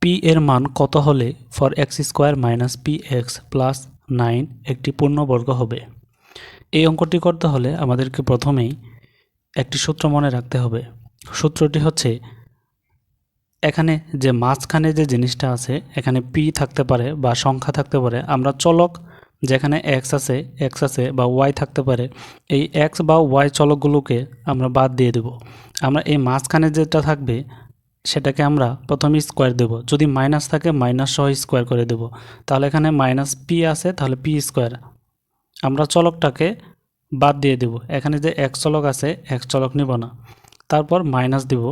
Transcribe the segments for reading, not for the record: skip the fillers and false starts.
P এর মান কত হলে for x square minus P x plus 9 একটি পূর্ণবর্গ হবে। এই অঙ্কটি করতে হলে আমাদেরকে প্রথমেই একটি সূত্র মনে রাখতে হবে। সূত্রটি হচ্ছে, এখানে যে মাঝখানে যে জিনিসটা আছে, এখানে পি থাকতে পারে বা সংখ্যা থাকতে পারে। আমরা চলক যেখানে এক্স আছে বা ওয়াই থাকতে পারে, এই এক্স বা ওয়াই চলকগুলোকে আমরা বাদ দিয়ে দেব। আমরা এই মাঝখানে যেটা থাকবে সেটাকে আমরা প্রথমে স্কোয়ার দেব। যদি মাইনাস থাকে মাইনাস সহ স্কোয়ার করে দেব। তাহলে এখানে মাইনাস পি আছে, তাহলে পি স্কোয়ার। আমরা চলকটাকে বাদ দিয়ে দেব। এখানে যে এক্স চলক আছে, এক্স চলক নিব না। তারপর মাইনাস দেব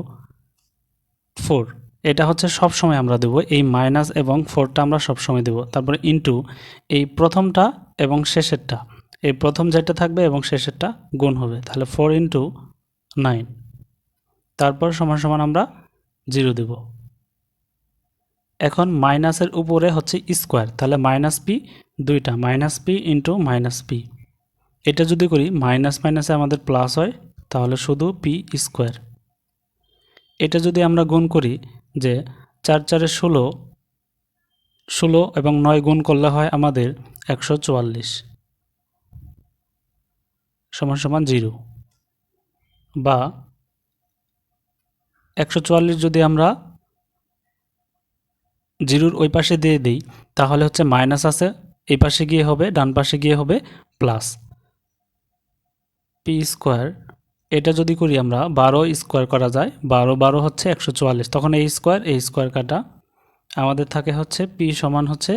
4। এটা হচ্ছে সব সময় আমরা দেব, এই মাইনাস এবং 4টা আমরা সব সময় দেব। তারপরে ইনটু এই প্রথমটা এবং শেষেরটা, এই প্রথম যেটা থাকবে এবং শেষেরটা গুণ হবে, তাহলে 4 × 9। তারপর সমান সমান আমরা 0 দেব। এখন মাইনাসের উপরে হচ্ছে স্কোয়ার, তাহলে মাইনাস পি দুইটা, minus P into minus P. এটা যদি করি মাইনাস মাইনাসে আমাদের প্লাস হয়, তাহলে শুধু পি স্কোয়ার। এটা যদি আমরা গুণ করি যে 4 × 4 = 16, 16 এবং 9 গুণ করলে হয় আমাদের 144 সমান সমান 0। বা 144 যদি আমরা 0-র ওই পাশে দিয়ে দিই, তাহলে হচ্ছে মাইনাস আছে এই পাশে গিয়ে হবে, ডান পাশে গিয়ে হবে প্লাস পি স্কোয়ার। এটা যদি করি আমরা 12 স্কোয়ার করা যায়, 12 হচ্ছে 144, তখন এই স্কোয়ার কাটা আমাদের থাকে হচ্ছে পি সমান হচ্ছে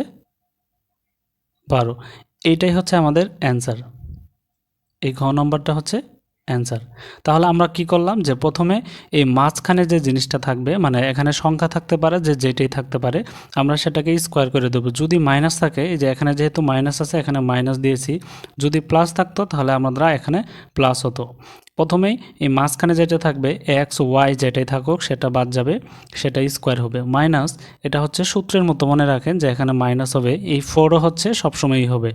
12। এইটাই হচ্ছে আমাদের অ্যান্সার। এই ঘ নম্বরটা হচ্ছে অ্যান্সার। তাহলে আমরা কি করলাম যে প্রথমে এই মাঝখানে যে জিনিসটা থাকবে, মানে এখানে সংখ্যা থাকতে পারে, যে যেটাই থাকতে পারে, আমরা সেটাকে স্কোয়ার করে দেবো। যদি মাইনাস থাকে, এই যে এখানে যেহেতু মাইনাস আছে এখানে মাইনাস দিয়েছি, যদি প্লাস থাকতো তাহলে আমরা এখানে প্লাস হতো। প্রথমেই এই মাঝখানে যেটা থাকবে এক্স ওয়াই যেটাই থাকুক সেটা বাদ যাবে, সেটা স্কোয়ার হবে। মাইনাস এটা হচ্ছে সূত্রের মতো মনে রাখেন যে এখানে মাইনাস হবে, এই 4ও হচ্ছে সবসময়ই হবে।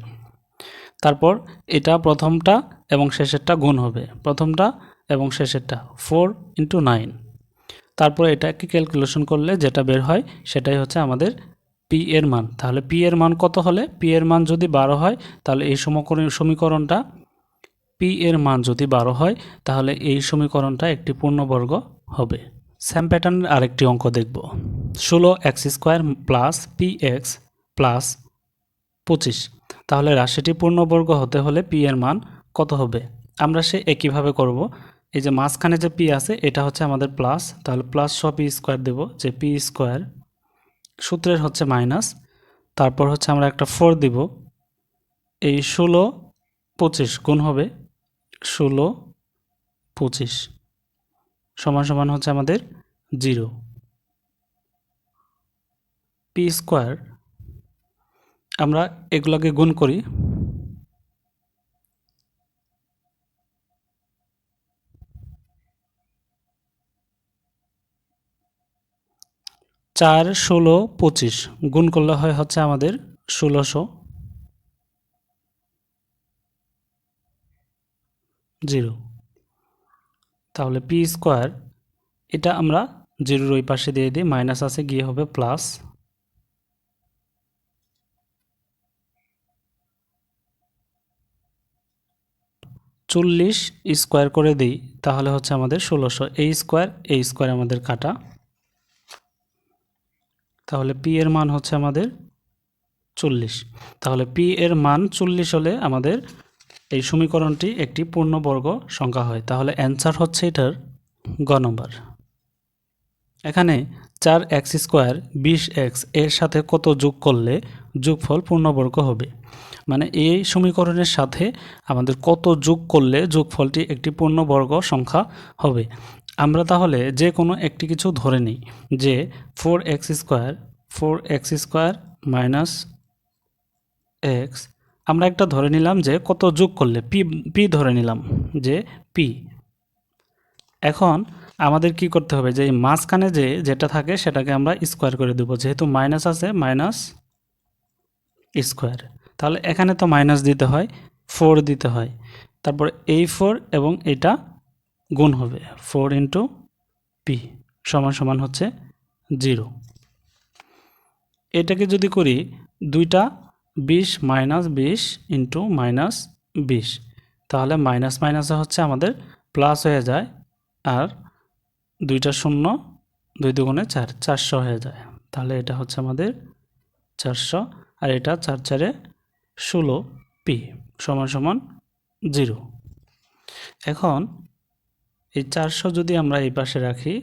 তারপর এটা প্রথমটা এবং শেষেরটা গুণ হবে, প্রথমটা এবং শেষেরটা 4 × 9। তারপর এটাকে ক্যালকুলেশন করলে যেটা বের হয় সেটাই হচ্ছে আমাদের পি এর মান। তাহলে পি এর মান কত হলে, পি এর মান যদি 12 হয় তাহলে এই সমীকরণটা, পি এর মান যদি 12 হয় তাহলে এই সমীকরণটা একটি পূর্ণবর্গ হবে। সেম প্যাটার্নের আরেকটি অঙ্ক দেখব। 16x² plus P x plus 25। তাহলে রাশিটি পূর্ণবর্গ হতে হলে পি এর মান কত হবে? আমরা সে একইভাবে করব। এই যে মাঝখানে যে পি আছে এটা হচ্ছে আমাদের প্লাস, তাহলে প্লাস সহ পি স্কোয়ার দেব, যে পি স্কোয়ার সূত্রের হচ্ছে মাইনাস, তারপর হচ্ছে আমরা একটা 4 দিব। এই 16 25 গুণ হবে 16 25 সমান সমান হচ্ছে আমাদের 0। পি স্কোয়ার আমরা এগুলোকে গুণ করি, 4 16 25 গুণ করলে হয় হচ্ছে আমাদের 1600 0। তাহলে পি স্কোয়ার এটা আমরা 0-র ওই পাশে দিয়ে দিই, মাইনাস আছে গিয়ে হবে প্লাস 40 স্কোয়ার করে দিই, তাহলে হচ্ছে আমাদের 1600। এই স্কোয়ার আমাদের কাটা, তাহলে পি এর মান হচ্ছে আমাদের 40। তাহলে পি এর মান 40 হলে আমাদের এই সমীকরণটি একটি পূর্ণবর্গ সংখ্যা হয়। তাহলে অ্যান্সার হচ্ছে এটার গ নম্বর। এখানে 4x² 20x এর সাথে কত যোগ করলে যোগফল পূর্ণবর্গ হবে, মানে এই সমীকরণের সাথে আমাদের কত যোগ করলে যোগফলটি একটি পূর্ণবর্গ সংখ্যা হবে। আমরা তাহলে যে কোনো একটি কিছু ধরে নিই, যে 4x² মাইনাস এক্স, আমরা একটা ধরে নিলাম যে কত যোগ করলে, পি ধরে নিলাম যে পি। এখন আমাদের কি করতে হবে, যে এই মাঝখানে যেটা থাকে সেটাকে আমরা স্কোয়ার করে দেব, যেহেতু মাইনাস আছে মাইনাস স্কোয়ার, তাহলে এখানে তো মাইনাস দিতে হয়, 4 দিতে হয়, তারপর এই 4 এবং এটা গুণ হবে 4 × পি সমান সমান হচ্ছে 0। এটাকে যদি করি দুইটা 20 মাইনাস 20 ইন্টু মাইনাস 20, তাহলে মাইনাস মাইনাসে হচ্ছে আমাদের প্লাস হয়ে যায়, আর দুইটা শূন্য 2 দুগুণে 4, 400 হয়ে যায়। তাহলে এটা হচ্ছে আমাদের 400, আর এটা 4 4 16 পি সমান সমান 0। এখন এই 400 যদি আমরা এই পাশে রাখি,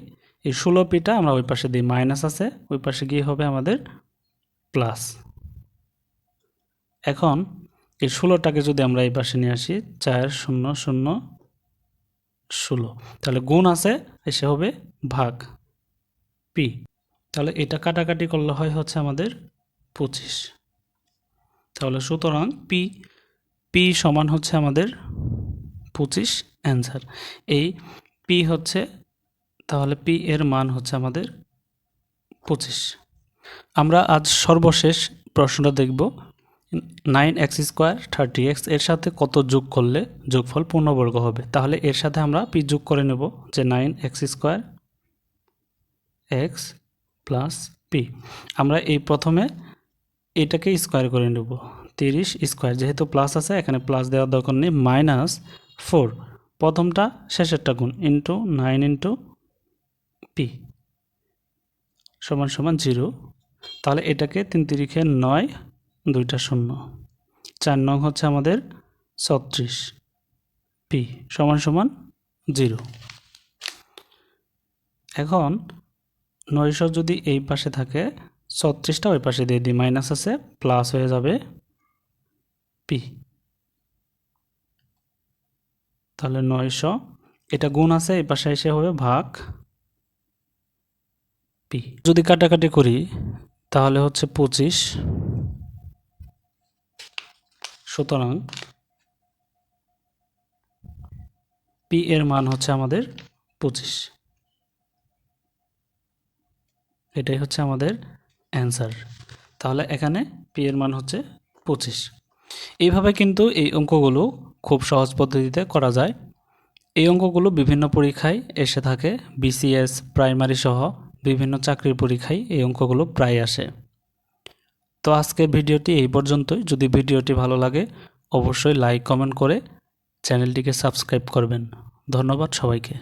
এই 16 পিটা আমরা ওই পাশে দিই, মাইনাস আছে, ওই পাশে গিয়ে হবে আমাদের প্লাস। এখন এই 16টাকে যদি আমরা এই পাশে নিয়ে আসি, 4 0 0 16, তাহলে গুণ আছে, এসে হবে ভাগ পি। তাহলে এটা কাটাকাটি করলে হয় হচ্ছে আমাদের 25। তাহলে সুতরাং পি সমান হচ্ছে আমাদের 25 অ্যান্সার। এই পি হচ্ছে, তাহলে পি এর মান হচ্ছে আমাদের 25। আমরা আজ সর্বশেষ প্রশ্নটা দেখব। 9x² 30x এর সাথে কত যোগ করলে যোগফল পূর্ণবর্গ হবে? তাহলে এর সাথে আমরা পি যোগ করে নেব, যে 9x² x প্লাস পি। আমরা এই প্রথমে এটাকে স্কোয়ার করে নেব, 30 স্কোয়ার, যেহেতু প্লাস আছে এখানে প্লাস দেওয়ার দরকার নেই, -4 প্রথমটা শেষেরটা গুণ ইন্টু 9 ইন্টু পি সমান সমান 0। তাহলে এটাকে 3 তিরিখে 9, দুইটা 0, 4 নং হচ্ছে আমাদের 36 পি সমান সমান 0। এখন 900 যদি এই পাশে থাকে, 36টা ওই পাশে দিয়ে দিই, মাইনাস আছে, প্লাস হয়ে যাবে পি। তাহলে 900, এটা গুণ আছে, এই পাশে এসে হবে ভাগ পি। যদি কাটাকাটি করি তাহলে হচ্ছে 25, সুতরাং পি এর মান হচ্ছে আমাদের 25। এটাই হচ্ছে আমাদের অ্যান্সার। তাহলে এখানে পি এর মান হচ্ছে 25। এইভাবে কিন্তু এই অঙ্কগুলো খুব সহজ পদ্ধতিতে করা যায়। এই অঙ্কগুলো বিভিন্ন পরীক্ষায় এসে থাকে, বিসিএস, প্রাইমারি সহ বিভিন্ন চাকরির পরীক্ষায় এই অঙ্কগুলো প্রায় আসে। তো আজকের ভিডিওটি এই পর্যন্তই। যদি ভিডিওটি ভালো লাগে অবশ্যই লাইক কমেন্ট করে চ্যানেলটিকে সাবস্ক্রাইব করবেন। ধন্যবাদ সবাইকে।